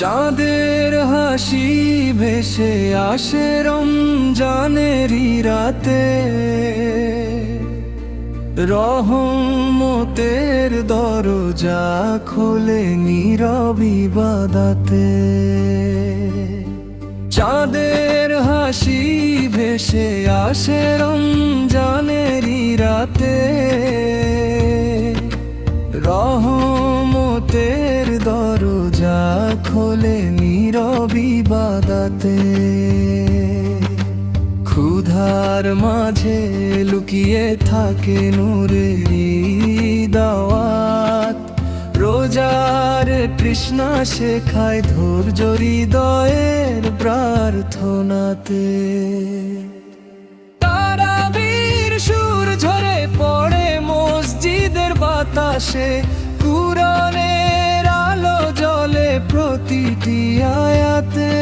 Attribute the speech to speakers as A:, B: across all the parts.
A: চাঁদের হাসি ভেসে আসে রমজানেরই রাতে, রহমতের দরজা খোলে নীরব ইবাদতে। চাঁদের হাসি ভেসে আসে রমজানেরই রাতে, রহমতের দরজা খোলে নীরব ইবাদতে। ক্ষুধার মাঝে লুকিয়ে থাকে নূরেরই দাওয়াত, রোজার তৃষ্ণা শেখায় ধৈর্য হৃদয়ের প্রার্থনাতে। তারাবির সুর ঝরে পড়ে মসজিদের বাতাসে, কুরআনের আলো জ্বলে প্রতিটি আয়াতে।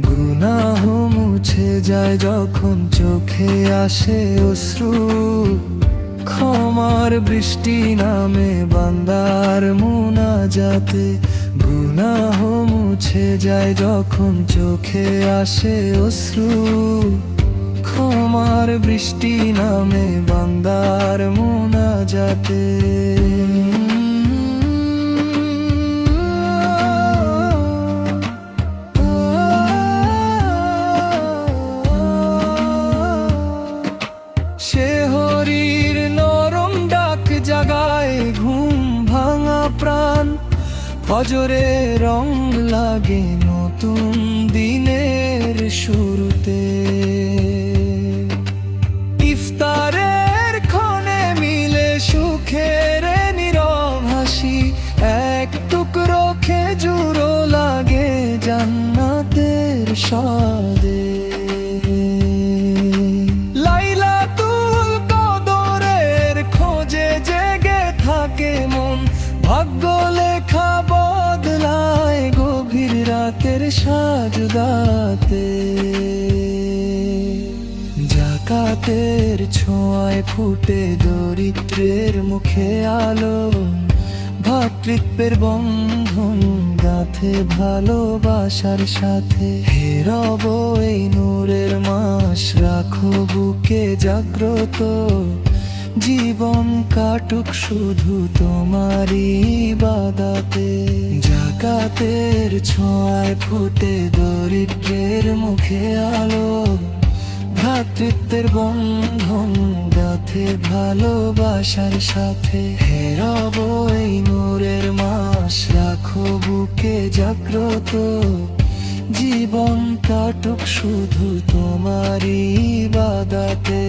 A: গুনাহ মুছে যায় যখন চোখে আসে অশ্রু, ক্ষমার বৃষ্টি নামে বান্দার মুনাজাতে। গুনাহ মুছে যায় যখন চোখে আসে অশ্রু, ক্ষমার বৃষ্টি নামে বান্দার মুনাজাতে। শেহরির নরম ডাক জাগায় ঘুম ভাঙা প্রাণ, ফজরে রং লাগে নতুন দিনের শুরুতে। ইফতারের ক্ষণে মিলে সুখের নীরব হাসি, এক টুকরো খেজুরও লাগে জান্নাতের স্বাদে। ভাগ্য লেখা বদলায় গভীর রাতের সাজদাতে। জাকাতের ছোঁয়ায় ফুটে দরিদ্রের মুখে আলো, ভ্রাতৃত্বের বন্ধন গাঁথে ভালোবাসার সাথে। হে রব এই নূরের মাস রাখো বুকে জাগ্রত, জীবন কাটুক শুধু তোমারই ইবাদতে। জাকাতের ছোঁয়ায় ফুটে দরিদ্রের মুখে আলো, ভ্রাতৃত্বের বন্ধন গাঁথে ভালোবাসার সাথে। হে রব এই নূরের মাস রাখো বুকে জাগ্রত, জীবন কাটুক শুধু তোমারই ইবাদতে।